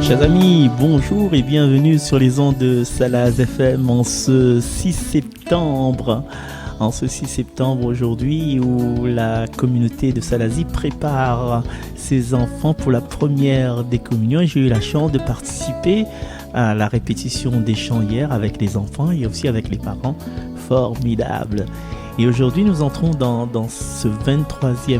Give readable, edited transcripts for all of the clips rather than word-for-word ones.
Chers amis, bonjour et bienvenue sur les ondes de Salaz FM en ce 6 septembre. En ce 6 septembre aujourd'hui où la communauté de Salazie prépare ses enfants pour la première des communions. J'ai eu la chance de participer à la répétition des chants hier avec les enfants et aussi avec les parents. Formidable. Et aujourd'hui, nous entrons dans ce 23e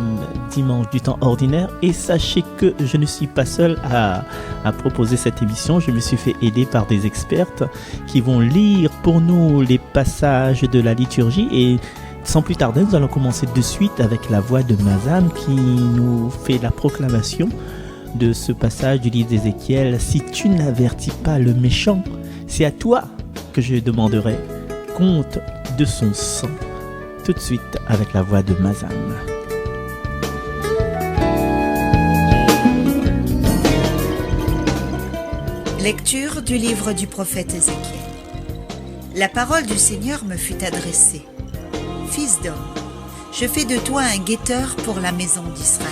dimanche du temps ordinaire. Et sachez que je ne suis pas seul à proposer cette émission. Je me suis fait aider par des expertes qui vont lire pour nous les passages de la liturgie. Et sans plus tarder, nous allons commencer de suite avec la voix de Mazam qui nous fait la proclamation de ce passage du livre d'Ézéchiel. Si tu n'avertis pas le méchant, c'est à toi que je demanderai compte de son sang. Tout de suite avec la voix de Mazam. Lecture du livre du prophète Ézéchiel. La parole du Seigneur me fut adressée. Fils d'homme, je fais de toi un guetteur pour la maison d'Israël.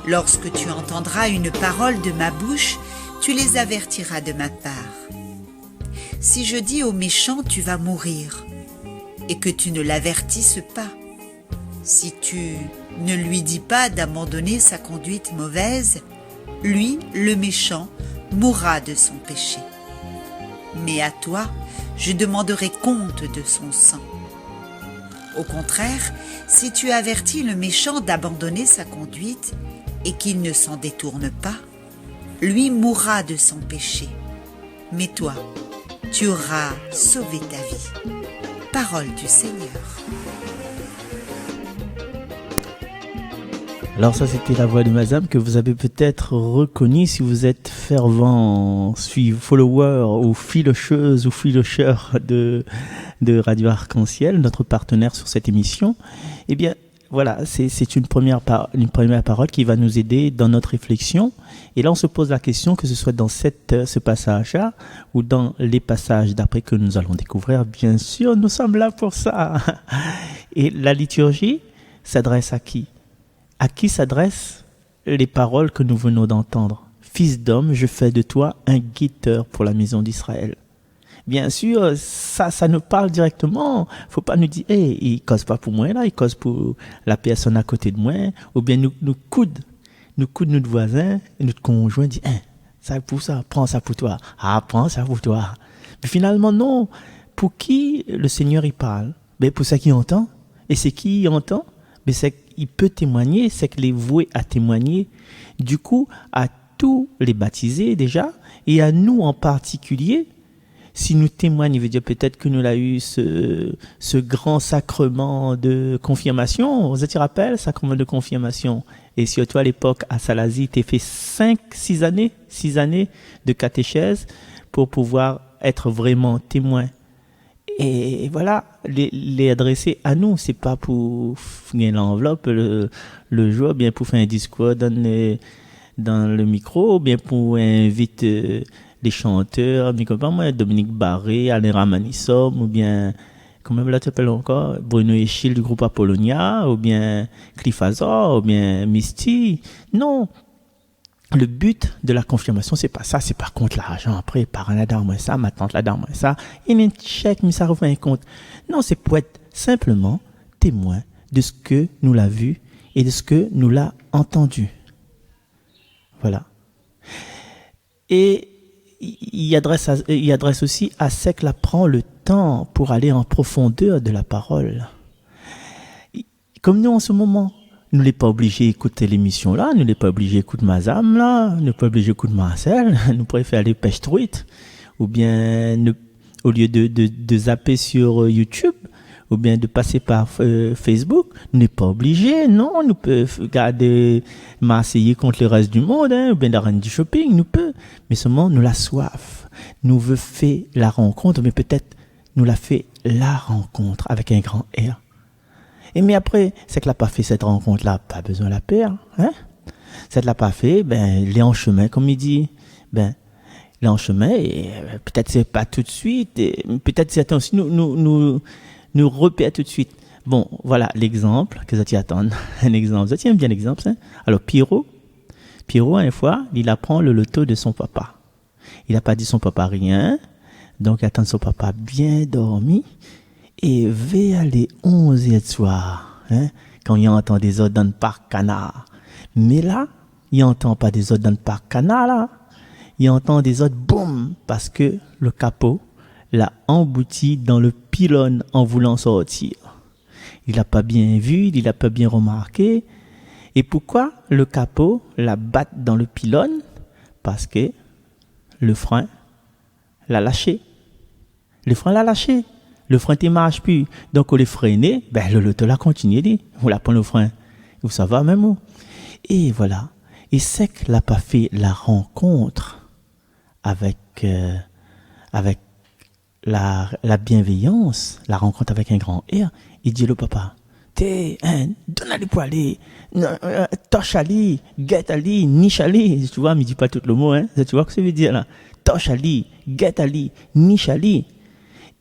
Lorsque tu entendras une parole de ma bouche, tu les avertiras de ma part. Si je dis au méchant, tu vas mourir, et que tu ne l'avertisses pas, si tu ne lui dis pas d'abandonner sa conduite mauvaise, lui, le méchant, mourra de son péché. Mais à toi, je demanderai compte de son sang. Au contraire, si tu avertis le méchant d'abandonner sa conduite et qu'il ne s'en détourne pas, lui mourra de son péché. Mais toi, tu auras sauvé ta vie. Parole du Seigneur. Alors ça, c'était la voix de Mazam que vous avez peut-être reconnue si vous êtes fervent follower ou filocheuse ou filocheur de Radio Arc-en-Ciel, notre partenaire sur cette émission. Eh bien, voilà, c'est une première parole qui va nous aider dans notre réflexion. Et là, on se pose la question, que ce soit dans ce passage-là ou dans les passages d'après que nous allons découvrir. Bien sûr, nous sommes là pour ça. Et la liturgie s'adresse à qui? À qui s'adressent les paroles que nous venons d'entendre? Fils d'homme, je fais de toi un guetteur pour la maison d'Israël. Bien sûr, ça nous parle directement. Faut pas nous dire, il cause pas pour moi là, il cause pour la personne à côté de moi, ou bien nous coude notre voisin, notre conjoint dit, ça pour ça, prends ça pour toi. Ah, prends ça pour toi. Mais finalement non. Pour qui le Seigneur il parle? Ben pour ça qui entend. Et c'est qui entend? Ben c'est qu'il peut témoigner, c'est qu'il est voué à témoigner. Du coup, à tous les baptisés déjà, et à nous en particulier. Si nous témoignons, il veut dire peut-être que nous avons eu ce grand sacrement de confirmation. Vous te rappelez, sacrement de confirmation. Et surtout à l'époque, à Salazie, tu as fait 6 années de catéchèse pour pouvoir être vraiment témoin. Et voilà, les adresser à nous. C'est pas pour gagner l'enveloppe le jour, bien pour faire un discours dans le micro, bien pour inviter les chanteurs, Dominique Barré, Alain Ramanissom, ou bien, comment là tu appelles encore, Bruno Echil du groupe Apollonia, ou bien Cliff Azor, ou bien Misty. Non. Le but de la confirmation, c'est pas ça, c'est pas contre l'argent. Après, parent la dame, moi ça, ma tante la dame, moi ça. Il y a un chèque, mais ça revient compte. Non, c'est pour être simplement témoin de ce que nous l'a vu et de ce que nous l'a entendu. Voilà. Et il adresse aussi à ceux qui prend le temps pour aller en profondeur de la parole. Comme nous en ce moment, nous n'est pas obligés d'écouter l'émission là, nous n'est pas obligés d'écouter Mazam là, nous n'est pas obligés d'écouter Marcel, nous préférons aller pêche truite, ou bien au lieu de zapper sur YouTube, ou bien de passer par Facebook, nous n'est pas obligés, non, nous pouvons garder Marseillais contre le reste du monde, ou bien d'arène du shopping, nous pouvons, mais seulement nous la soif, nous veut faire la rencontre, mais peut-être nous la fait la rencontre avec un grand R. Et mais après, c'est que l'a pas fait cette rencontre-là, pas besoin de la paire, hein? C'est que l'a pas fait, il est en chemin, comme il dit, il est en chemin, et peut-être c'est pas tout de suite, et peut-être c'est aussi nous repère tout de suite. Bon, voilà l'exemple que ça t'y attend. Un exemple, ça tient bien l'exemple, ça. Alors, Pierrot, Pierrot, une fois, il apprend le loto de son papa. Il n'a pas dit son papa rien, donc il attend son papa bien dormi, et vers les 11h du soir, quand il entend des ordres dans le parc canard. Mais là, il n'entend pas des ordres dans le parc canard, là. Il entend des ordres, boum, parce que le capot l'a embouti dans le pylône en voulant sortir. Il n'a pas bien vu, il n'a pas bien remarqué. Et pourquoi le capot la batte dans le pylône? Parce que le frein l'a lâché. Le frein l'a lâché. Le frein ne marche plus. Donc, on le freine, le loto l'a continué. On l'a pris le frein. Vous savez même où. Et voilà. Et c'est que l'a pas fait la rencontre avec la bienveillance, la rencontre avec un grand R. Il dit le papa, donne à lui pour aller, torche à lui, guette à lui, niche à lui. Tu vois, mais il dit pas tout le mot, tu vois ce que ça veut dire là. Torche à lui, guette à lui, niche à lui.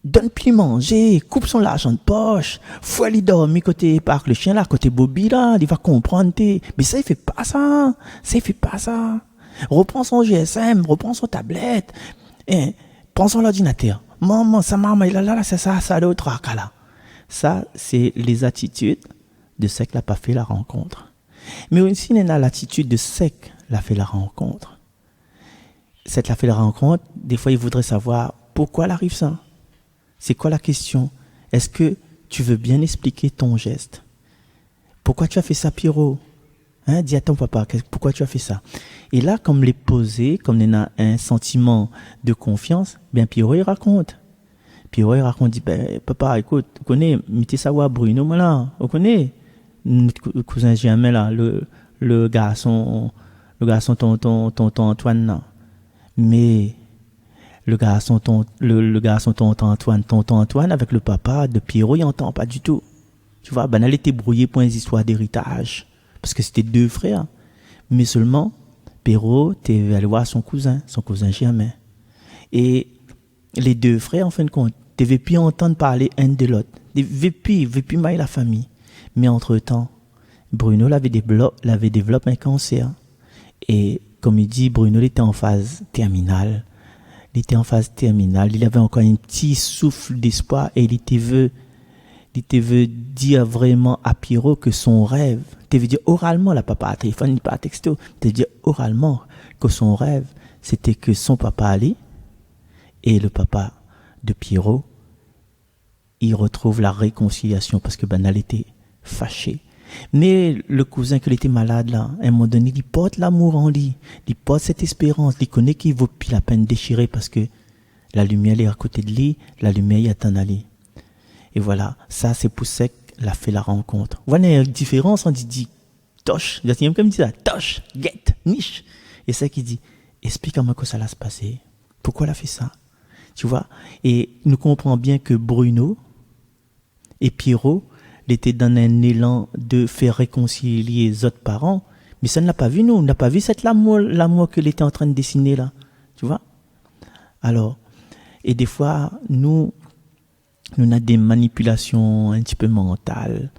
Donne plus manger, coupe son l'argent de poche, faut aller dormir côté parc le chien là, côté Bobby là, il va comprendre. Mais ça, il fait pas ça. Reprends son GSM, reprends son tablette, prends son ordinateur. Maman, là, c'est ça, l'autre là. Ça, c'est les attitudes de ceux qui n'a pas fait la rencontre. Mais aussi, il y a l'attitude de ceux qui l'a fait la rencontre. Ceux qui l'a fait la rencontre, des fois, il voudrait savoir pourquoi elle arrive ça. C'est quoi la question? Est-ce que tu veux bien expliquer ton geste? Pourquoi tu as fait ça, Pierrot? Dis à ton papa, pourquoi tu as fait ça? Et là, comme les poser, comme il y a un sentiment de confiance, Pierrot, il raconte. Pierrot, il raconte, dit, papa, écoute, tu connais, mettez ça à Bruno, moi là, tu connais, le cousin Germain là, le garçon tonton Antoine là. Mais, le garçon tonton Antoine avec le papa de Pierrot, il n'entend pas du tout. Tu vois, elle était brouillée pour une histoire d'héritage. Parce que c'était deux frères. Mais seulement, Pierrot, t'es allé voir son cousin Germain. Et les deux frères, en fin de compte, t'avais pu entendre parler un de l'autre. T'avais pu mailler la famille. Mais entre-temps, Bruno l'avait développé un cancer. Et comme il dit, Bruno était en phase terminale. Il avait encore un petit souffle d'espoir et il te veut dire vraiment à Pierrot que son rêve, il veut dire oralement, là, papa, à téléphone, ni pas à texto, il veut dire oralement que son rêve, c'était que son papa allait et le papa de Pierrot, il retrouve la réconciliation parce que Banal était fâché. Mais le cousin qui était malade là, à un moment donné, il porte l'amour en lui, il porte cette espérance, il connaît qu'il vaut plus la peine de déchirer parce que la lumière est à côté de lui, la lumière est en aller. Et voilà, ça c'est pour ça qu'il a fait la rencontre. Voilà une différence, on dit toche, comme dit ça, toche, guette, niche. Et c'est qui dit, explique-moi comment ça va se passer, pourquoi il a fait ça, tu vois. Et nous comprenons bien que Bruno et Pierrot, il était dans un élan de faire réconcilier les autres parents, mais ça ne l'a pas vu, nous. On n'a pas vu cette l'amour qu'il était en train de dessiner là. Tu vois? Alors, et des fois, nous avons des manipulations un petit peu mentales.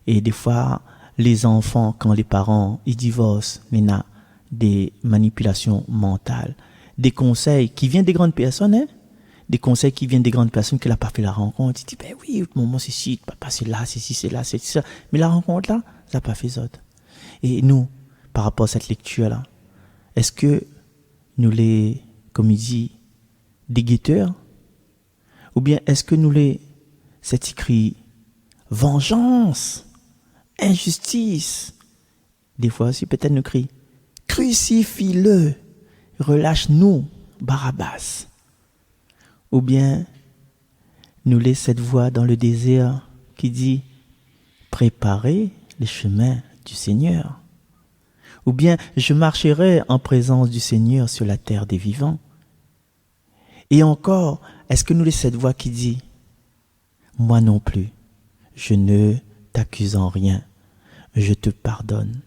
Et des fois, les enfants, quand les parents ils divorcent, il y a des manipulations mentales. Des conseils qui viennent des grandes personnes, des conseils qui viennent des grandes personnes qui n'ont pas fait la rencontre. Il dit, oui, maman, c'est ci, papa, c'est là, c'est ci, c'est là, c'est ça. Mais la rencontre là, ça n'a pas fait ça. Et nous, par rapport à cette lecture-là, est-ce que nous les, comme il dit, des guetteurs? Ou bien est-ce que nous les, c'est écrit vengeance, injustice? Des fois aussi, peut-être nous crie, crucifie-le, relâche-nous, Barabbas. Ou bien, nous laisse cette voix dans le désert qui dit « Préparez les chemins du Seigneur ». Ou bien, je marcherai en présence du Seigneur sur la terre des vivants. Et encore, est-ce que nous laisse cette voix qui dit « Moi non plus, je ne t'accuse en rien, je te pardonne.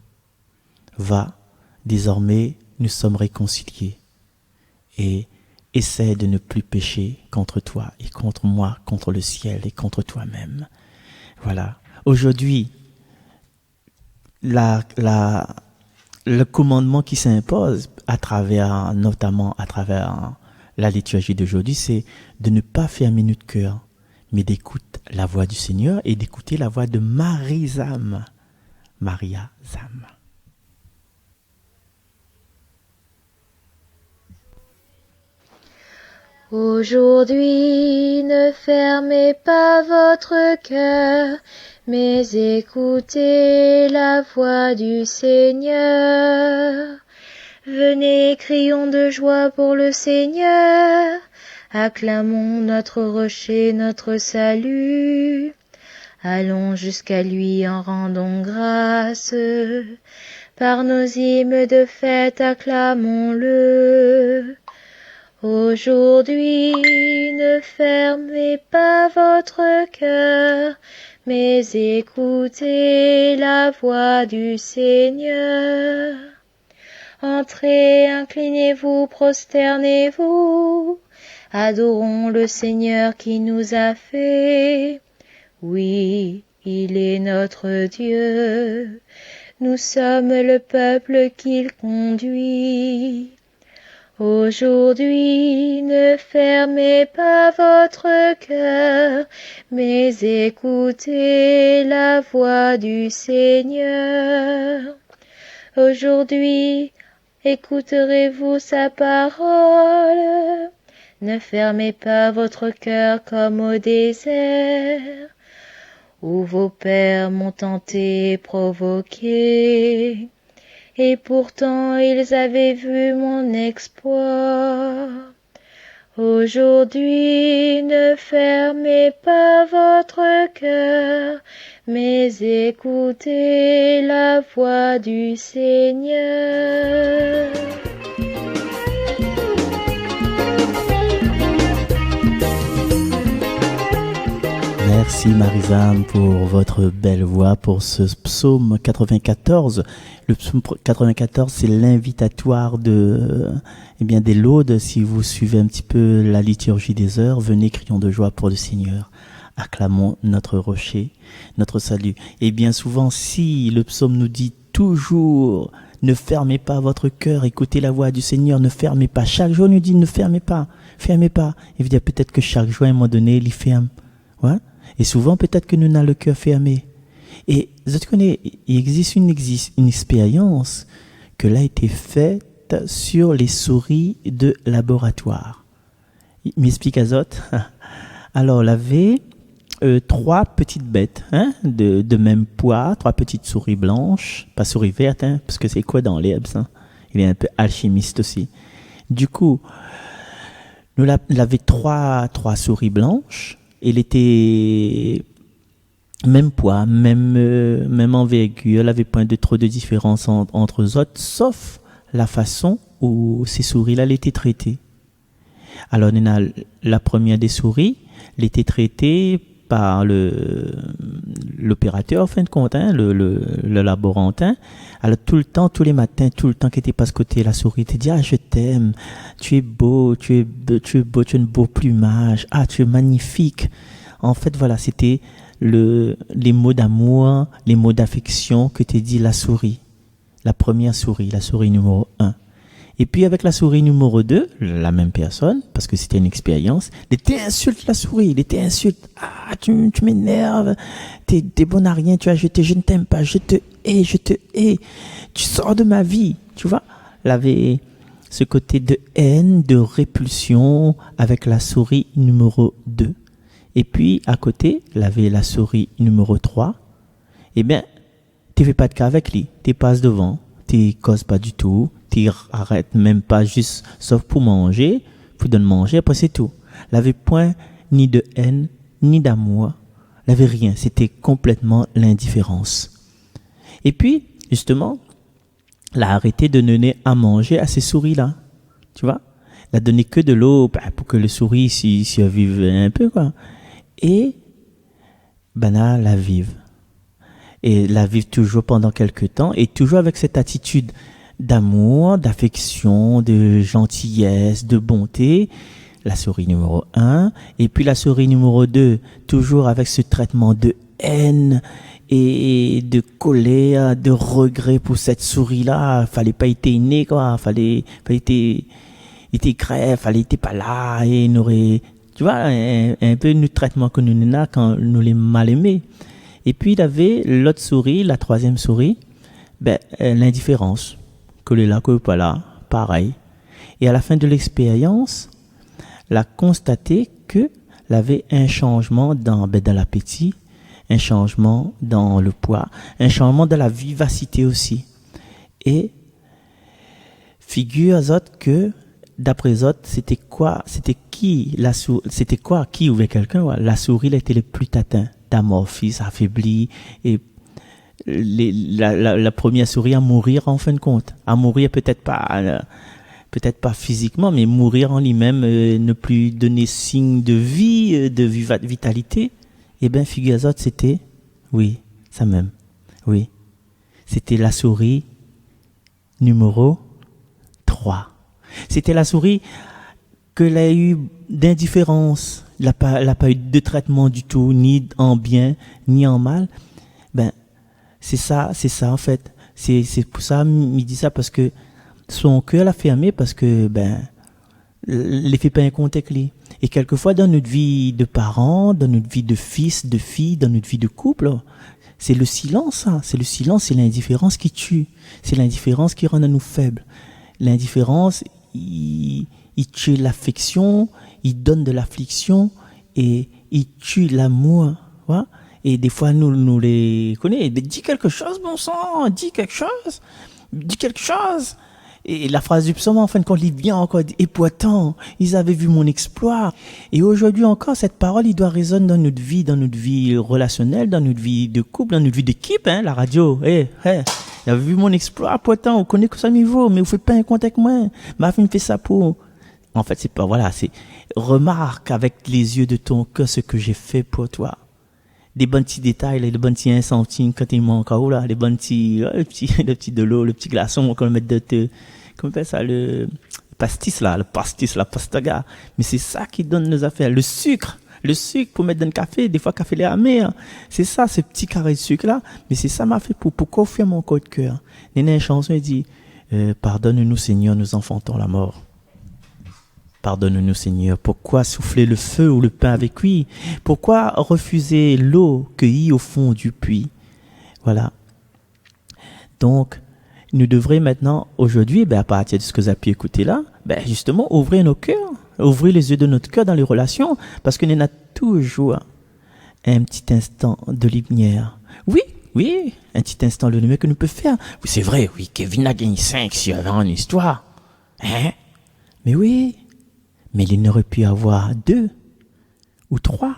Va, désormais, nous sommes réconciliés. Et essaie de ne plus pécher contre toi et contre moi, contre le ciel et contre toi-même. » Voilà. Aujourd'hui, la le commandement qui s'impose notamment à travers la liturgie d'aujourd'hui, c'est de ne pas fermer notre cœur, mais d'écouter la voix du Seigneur et d'écouter la voix de Maria Zam. Aujourd'hui, ne fermez pas votre cœur, mais écoutez la voix du Seigneur. Venez, crions de joie pour le Seigneur, acclamons notre rocher, notre salut. Allons jusqu'à lui en rendant grâce, par nos hymnes de fête acclamons-le. Aujourd'hui, ne fermez pas votre cœur, mais écoutez la voix du Seigneur. Entrez, inclinez-vous, prosternez-vous, adorons le Seigneur qui nous a fait. Oui, il est notre Dieu, nous sommes le peuple qu'il conduit. Aujourd'hui, ne fermez pas votre cœur, mais écoutez la voix du Seigneur. Aujourd'hui, écouterez-vous sa parole? Ne fermez pas votre cœur comme au désert, où vos pères m'ont tenté et provoqué. Et pourtant ils avaient vu mon exploit. Aujourd'hui, ne fermez pas votre cœur, mais écoutez la voix du Seigneur. Merci Marie-Zam pour votre belle voix, pour ce psaume 94. Le psaume 94, c'est l'invitatoire des laudes. Si vous suivez un petit peu la liturgie des heures, venez, crions de joie pour le Seigneur. Acclamons notre rocher, notre salut. Et bien souvent, si le psaume nous dit toujours, ne fermez pas votre cœur, écoutez la voix du Seigneur, ne fermez pas. Chaque jour, nous dit, ne fermez pas. Il veut dire peut-être que chaque jour, à un moment donné, il ferme. Ouais? Et souvent, peut-être que nous avons le cœur fermé. Et vous connaissez, il existe une expérience que l'a été faite sur les souris de laboratoire. Il m'explique à Zot. Alors, on avait 3 petites bêtes de même poids, 3 petites souris blanches, pas souris vertes, parce que c'est quoi dans l'herbe, ça? Il est un peu alchimiste aussi. Du coup, nous l'avait 3 souris blanches. Il était même poids, même envergure, il avait point de trop de différence entre eux autres, sauf la façon où ces souris-là étaient traitées. Alors, on a la première des souris, elle était traitée par l'opérateur, en fin de compte, le laborantin. Alors, tout le temps, tous les matins, tout le temps qu'il était pas à ce côté, la souris te dit, je t'aime, tu es beau, tu es beau, tu as un beau plumage, tu es magnifique. En fait, voilà, c'était les mots d'amour, les mots d'affection que te dit la souris. La première souris, la souris numéro 1. Et puis avec la souris numéro 2, la même personne, parce que c'était une expérience, il était insulte la souris, il était insulte. Tu m'énerves, t'es bon à rien, je ne t'aime pas, je te hais, tu sors de ma vie, tu vois. Il avait ce côté de haine, de répulsion avec la souris numéro 2. Et puis à côté, il avait la souris numéro 3. Eh bien, tu fais pas de cas avec lui, tu passes devant, tu causes pas du tout. Tu arrêtes même pas juste, sauf pour manger, pour donner manger, après c'est tout. Il n'avait point ni de haine, ni d'amour. Il n'avait rien, c'était complètement l'indifférence. Et puis, justement, il a arrêté de donner à manger à ces souris-là. Tu vois? Il a donné que de l'eau pour que les souris survivent un peu, quoi. Et, là, la vivent. Et la vivent toujours pendant quelques temps, et toujours avec cette attitude d'amour, d'affection, de gentillesse, de bonté, la souris numéro 1, et puis la souris numéro 2, toujours avec ce traitement de haine et de colère, de regret pour cette souris-là. Fallait pas être né, quoi. Fallait être grève, fallait être pas là, et nous aurait, tu vois, un peu le traitement que nous avons quand nous les mal aimés. Et puis, il avait l'autre souris, la troisième souris, l'indifférence. Que le là, que pas là, pareil. Et à la fin de l'expérience, elle a constaté que il avait un changement dans l'appétit, un changement dans le poids, un changement dans la vivacité aussi. Et figure autres que d'après les autres, c'était quoi qui ouvrait quelqu'un, ouais. La souris, elle était le plus tatin, d'amorphisme, affaibli, et la première souris à mourir en fin de compte, à mourir peut-être pas physiquement, mais mourir en lui-même, ne plus donner signe de vie, de vitalité. Eh bien, figure autres, c'était, oui, ça même, oui, c'était la souris numéro 3. C'était la souris que l'a eu d'indifférence, elle n'a pas eu de traitement du tout, ni en bien, ni en mal. Ben, c'est ça en fait. C'est pour ça, il dit ça, parce que son cœur l'a fermé, parce que, il fait pas un contact lui. Et quelquefois, dans notre vie de parents, dans notre vie de fils, de fille, dans notre vie de couple, c'est le silence, ça. C'est le silence, c'est l'indifférence qui tue. C'est l'indifférence qui rend nous faibles. L'indifférence, il tue l'affection, il donne de l'affliction, et il tue l'amour. Ouais? Et des fois, nous les connaissons. Dis quelque chose, bon sang, dis quelque chose. Et la phrase du psaume, en fin de compte, il vient encore, et pourtant, ils avaient vu mon exploit. Et aujourd'hui encore, cette parole, il doit résonner dans notre vie relationnelle, dans notre vie de couple, dans notre vie d'équipe, la radio. Il avait vu mon exploit, pourtant, on connaît que ça m'y vaut, mais vous faites pas un compte avec moi. Ma fille me fait ça pour. En fait, c'est pas, voilà, c'est, remarque avec les yeux de ton cœur ce que j'ai fait pour toi. Des bons petits détails, les bons petits 1 centime quand il manque à là, les bons petits, le petit de l'eau, le petit glaçon qu'on met comment on appelle ça, le pastis, la pastaga. Mais c'est ça qui donne nos affaires. Le sucre pour mettre dans le café, des fois café lait amer. C'est ça, ce petit carré de sucre là. Mais c'est ça m'a fait pourquoi faire mon code cœur. Néné, une chanson, il dit, pardonne-nous Seigneur, nous enfantons la mort. Pardonne-nous Seigneur, pourquoi souffler le feu ou le pain avec lui? Pourquoi refuser l'eau cueillie au fond du puits? Voilà. Donc, nous devrions maintenant, aujourd'hui, à partir de ce que vous avez pu écouter là, justement, ouvrir nos cœurs, ouvrir les yeux de notre cœur dans les relations, parce qu'on en a toujours un petit instant de lumière. Oui, un petit instant de lumière que nous pouvons faire. Oui, c'est vrai, oui, Kevin a gagné 5 si avait une histoire. Mais oui. Mais il n'aurait pu avoir 2 ou 3.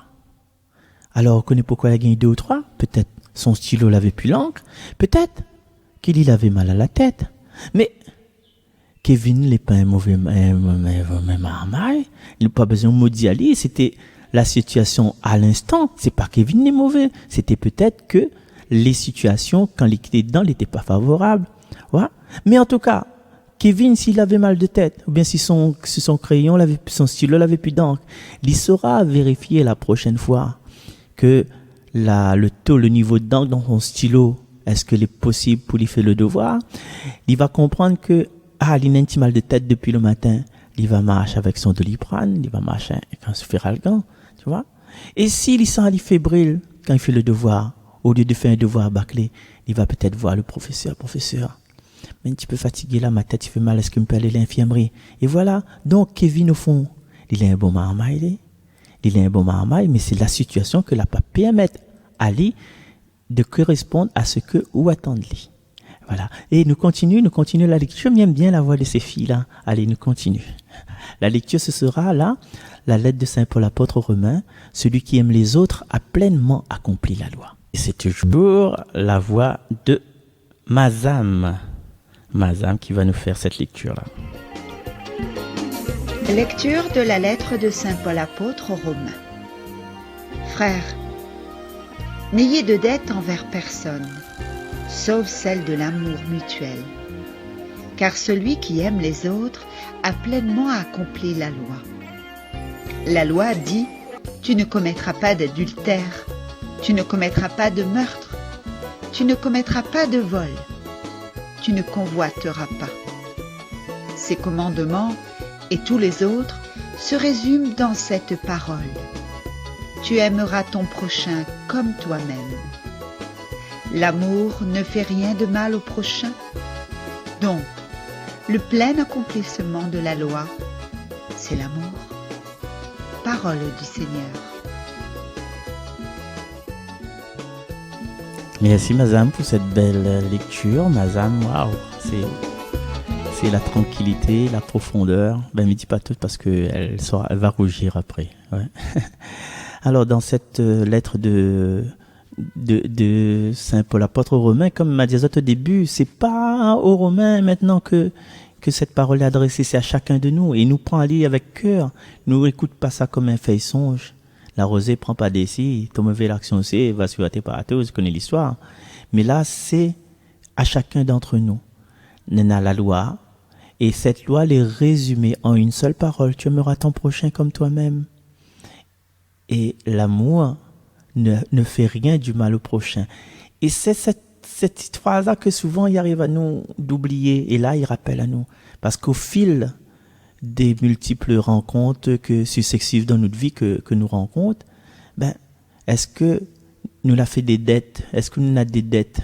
Alors, on connaît pourquoi il a gagné 2 ou 3. Peut-être son stylo l'avait plus l'encre. Peut-être qu'il avait mal à la tête. Mais Kevin n'est pas un mauvais marmaille. Il n'a pas besoin de maudire Ali. C'était la situation à l'instant. C'est pas Kevin n'est mauvais. C'était peut-être que les situations, quand il était dedans, n'étaient pas favorables. Ouais. Mais en tout cas, Kevin, s'il avait mal de tête, ou bien si son crayon, son stylo l'avait plus d'encre, il saura vérifier la prochaine fois que le niveau d'encre dans son stylo, est-ce qu'il est possible pour lui faire le devoir? Il va comprendre que, il a un petit mal de tête depuis le matin, il va marcher avec son Doliprane, il va marcher avec un Sufferalgan, tu vois? Et s'il sent il fébrile quand il fait le devoir, au lieu de faire un devoir bâclé, il va peut-être voir le professeur. Mais un petit peu fatigué là, ma tête il fait mal, est-ce que je peux aller à l'infirmerie? Et voilà, donc Kevin au fond, il a un bon marmaille, mais c'est la situation que la pas permettre à lui de correspondre à ce que ou attendre lui. Voilà. Et nous continuons la lecture. J'aime bien la voix de ces filles-là. Allez, nous continuons. La lecture, ce sera là, la lettre de Saint Paul apôtre aux Romains. Celui qui aime les autres a pleinement accompli la loi. Et c'est toujours la voix de Mazam qui va nous faire cette lecture-là. Lecture de la lettre de Saint Paul apôtre aux Romains. Frères, n'ayez de dette envers personne, sauf celle de l'amour mutuel. Car celui qui aime les autres a pleinement accompli la loi. La loi dit « Tu ne commettras pas d'adultère, tu ne commettras pas de meurtre, Tu ne commettras pas de vol. Tu ne convoiteras pas. Ces commandements et tous les autres se résument dans cette parole. Tu aimeras ton prochain comme toi-même. L'amour ne fait rien de mal au prochain. Donc, le plein accomplissement de la loi, c'est l'amour. Parole du Seigneur. Merci Mazam pour cette belle lecture. Mazam, waouh, c'est la tranquillité, la profondeur. Ben, ne me dis pas tout parce que elle va rougir après. Ouais. Alors, dans cette lettre de Saint Paul apôtre aux Romains, comme m'a dit au début, c'est pas aux Romains maintenant que cette parole est adressée, c'est à chacun de nous. Et il nous prend à lire avec cœur. Nous écoute pas ça comme un fait songe. La rosée prend pas d'ici, ton mauvais l'action c'est, va sur tes paratos, je connais l'histoire. Mais là, c'est à chacun d'entre nous. On a la loi, et cette loi elle est résumée en une seule parole. Tu aimeras ton prochain comme toi-même. Et l'amour ne fait rien du mal au prochain. Et c'est cette phrase-là que souvent il arrive à nous d'oublier. Et là, il rappelle à nous. Parce qu'au fil des multiples rencontres successives dans notre vie que nous rencontrons, ben, est-ce que nous l'a fait des dettes? Est-ce que nous avons des dettes?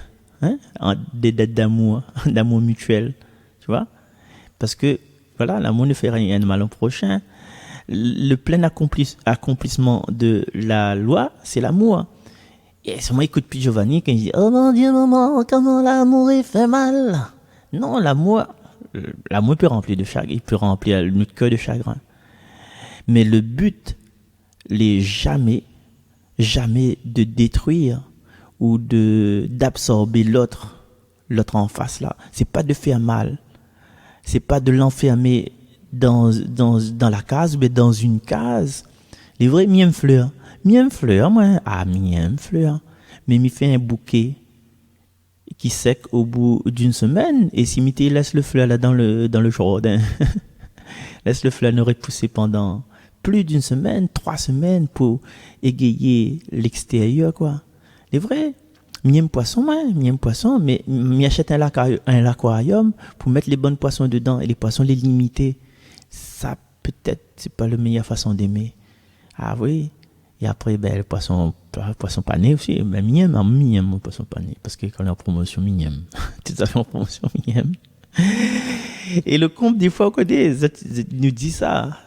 Des dettes d'amour mutuel. Tu vois? Parce que, voilà, l'amour ne fait rien de mal au prochain. Le plein accomplissement de la loi, c'est l'amour. Et c'est moi, écoute puis Giovanni, quand il dit, oh mon Dieu, maman, comment l'amour il fait mal. Non, l'amour peut remplir de chagrin, il peut remplir notre cœur de chagrin. Mais le but, n'est jamais de détruire ou d'absorber l'autre en face là. C'est pas de faire mal. C'est pas de l'enfermer dans la case, mais dans une case. Les vrais miens fleurs, moi. Ah, miens fleurs. Mais m'y fait un bouquet qui sec au bout d'une semaine. Et si m'y laisse le fleur là dans le jardin, laisse le fleur ne repousser pendant plus d'une semaine, 3 semaines pour égayer l'extérieur, quoi. Les vrais, miens poisson, mais m'y achète un aquarium pour mettre les bonnes poissons dedans et les poissons les limiter. Ça, peut-être, c'est pas la meilleure façon d'aimer. Ah oui. Et après, ben, le poisson pané aussi. Ben, mignonne, poisson pané. Parce que quand on est en promotion, mignonne. Tout à fait en promotion, mignonne. Et le comte, des fois, au côté, nous dit ça.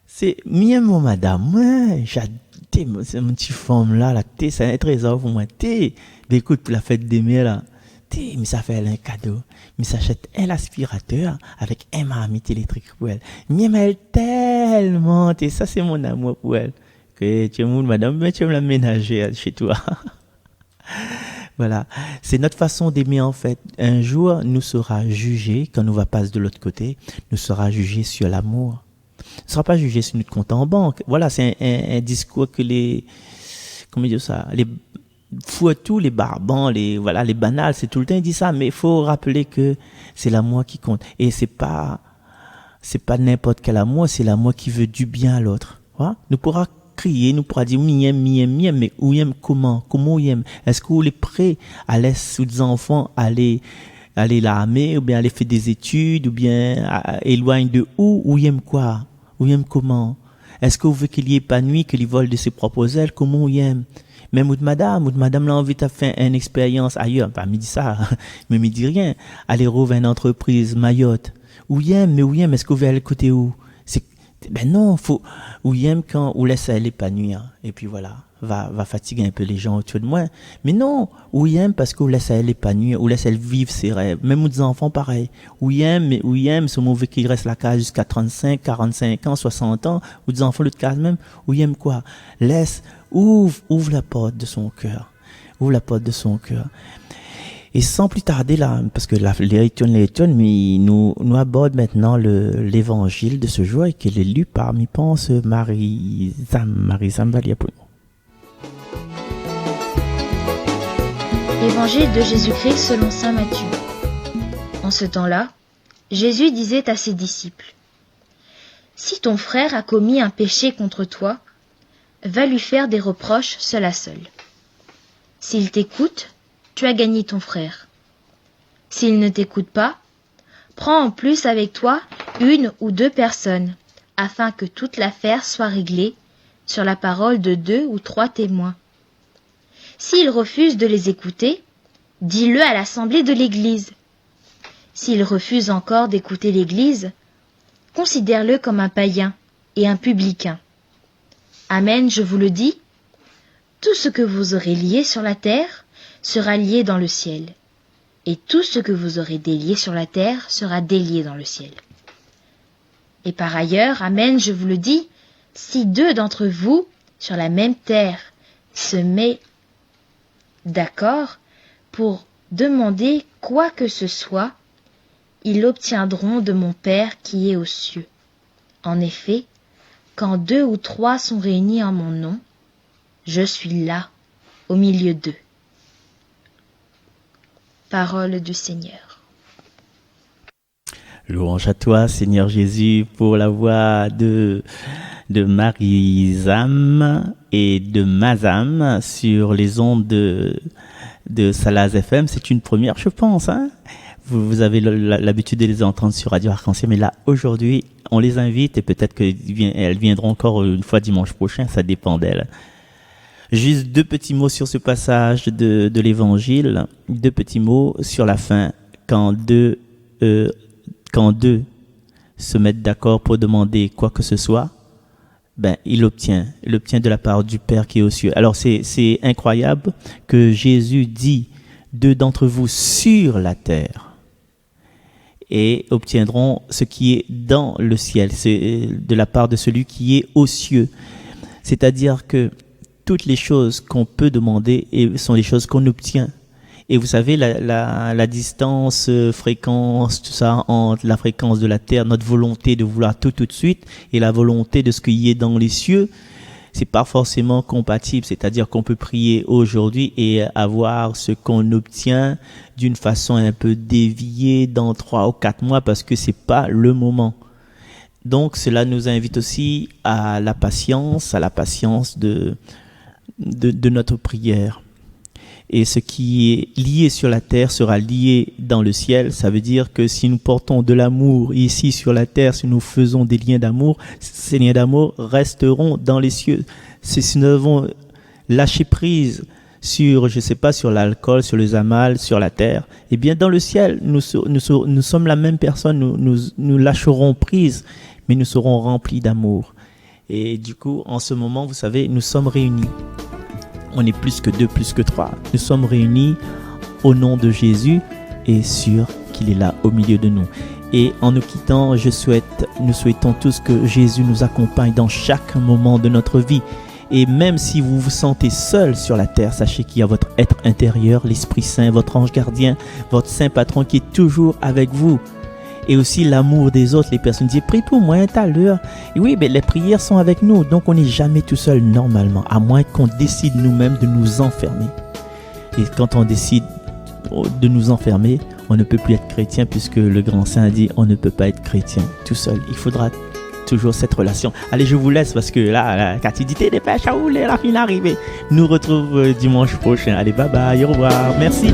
C'est mignonne, mon madame. Ouais, j'adore, c'est mon petit forme là, c'est un trésor pour moi. Ben, écoute, pour la fête des mères, là. Mais ça fait elle un cadeau. Mais ça achète un aspirateur avec un marmite électrique pour elle. Mais elle tellement. Ça, c'est mon amour pour elle. Que tu aimes, madame, mais tu aimes la ménager chez toi. Voilà. C'est notre façon d'aimer, en fait. Un jour, nous sera jugé, quand nous va passer de l'autre côté, nous sera jugé sur l'amour. Ne sera pas jugé sur notre compte en banque. Voilà, c'est un discours que les fous-tous, les barbants, les banals, c'est tout le temps, ils disent ça, mais il faut rappeler que c'est l'amour qui compte. Et c'est pas n'importe quel amour, c'est l'amour qui veut du bien à l'autre. Voilà. Nous pourra crier, nous pourra dire, mien, mais où aime comment où aime? Est-ce que vous êtes prêts à laisser aux enfants aller l'armée, ou bien aller faire des études, ou bien éloigner de où aime quoi? Où aime comment? Est-ce que vous voulez qu'il y épanouisse, qu'il vole de ses propres ailes? Comment où aime? Même ou de madame l'a envie de faire une expérience ailleurs. Pas me dit ça, mais me dit rien. Aller rouvrir une entreprise Mayotte. Où aime, est-ce que vous voulez aller côté où? Ben non, où aime quand, où laisse elle épanouir. Et puis voilà, va fatiguer un peu les gens autour de moi. Mais non, où aime parce que vous laisse elle épanouir, où laisse elle vivre ses rêves. Même aux enfants pareil. Où aime, ce mauvais qu'il reste la case jusqu'à 35, 45 ans, 60 ans, ou des enfants l'autre case même. Où aime quoi? Ouvre la porte de son cœur. Ouvre la porte de son cœur. Et sans plus tarder là, parce que l'étonne, mais nous aborde maintenant l'évangile de ce jour et qu'il est lu par, je pense, Marie-Zam Valiapono. Évangile de Jésus-Christ selon saint Matthieu. En ce temps-là, Jésus disait à ses disciples: Si ton frère a commis un péché contre toi, va lui faire des reproches seul à seul. S'il t'écoute, tu as gagné ton frère. S'il ne t'écoute pas, prends en plus avec toi 1 ou 2 personnes, afin que toute l'affaire soit réglée sur la parole de 2 ou 3 témoins. S'il refuse de les écouter, dis-le à l'assemblée de l'Église. S'il refuse encore d'écouter l'Église, considère-le comme un païen et un publicain. Amen, je vous le dis, tout ce que vous aurez lié sur la terre sera lié dans le ciel, et tout ce que vous aurez délié sur la terre sera délié dans le ciel. Et par ailleurs, amen, je vous le dis, si 2 d'entre vous, sur la même terre, se mettent d'accord pour demander quoi que ce soit, ils l'obtiendront de mon Père qui est aux cieux. En effet, quand 2 ou 3 sont réunis en mon nom, je suis là, au milieu d'eux. Parole du Seigneur. Louange à toi, Seigneur Jésus, pour la voix de Marie-Zam et de Mazam sur les ondes de Salaz FM. C'est une première, je pense, hein. Vous avez l'habitude de les entendre sur Radio Arc-en-Ciel, mais là, aujourd'hui, on les invite et peut-être qu'elles viendront encore une fois dimanche prochain, ça dépend d'elles. Juste 2 petits mots sur ce passage de l'Évangile, 2 petits mots sur la fin. Quand deux se mettent d'accord pour demander quoi que ce soit, il obtient de la part du Père qui est aux cieux. Alors c'est incroyable que Jésus dit 2 d'entre vous sur la terre et obtiendront ce qui est dans le ciel. C'est de la part de celui qui est aux cieux. C'est-à-dire que toutes les choses qu'on peut demander sont les choses qu'on obtient. Et vous savez, la distance, fréquence, tout ça, entre la fréquence de la terre, notre volonté de vouloir tout de suite, et la volonté de ce qui est dans les cieux, c'est pas forcément compatible. C'est-à-dire qu'on peut prier aujourd'hui et avoir ce qu'on obtient d'une façon un peu déviée dans 3 ou 4 mois parce que c'est pas le moment. Donc, cela nous invite aussi à la patience de notre prière. Et ce qui est lié sur la terre sera lié dans le ciel. Ça veut dire que si nous portons de l'amour ici sur la terre, si nous faisons des liens d'amour, ces liens d'amour resteront dans les cieux. Si nous avons lâché prise sur l'alcool, sur le zamal, sur la terre, eh bien dans le ciel, nous sommes la même personne, nous lâcherons prise, mais nous serons remplis d'amour. Et du coup, en ce moment, vous savez, nous sommes réunis. On est plus que 2, plus que 3. Nous sommes réunis au nom de Jésus et sûr qu'il est là au milieu de nous. Et en nous quittant, nous souhaitons tous que Jésus nous accompagne dans chaque moment de notre vie. Et même si vous vous sentez seul sur la terre, sachez qu'il y a votre être intérieur, l'Esprit Saint, votre ange gardien, votre Saint Patron qui est toujours avec vous. Et aussi l'amour des autres. Les personnes disent, prie pour moi tout à l'heure. Et oui, les prières sont avec nous. Donc on n'est jamais tout seul normalement, à moins qu'on décide nous-mêmes de nous enfermer. Et quand on décide de nous enfermer, on ne peut plus être chrétien puisque le grand saint a dit, on ne peut pas être chrétien tout seul. Il faudra toujours cette relation. Allez, je vous laisse parce que là, quand tu dis, dépêche à rouler, la fin arrivée. Nous retrouvons dimanche prochain. Allez, bye bye, au revoir. Merci.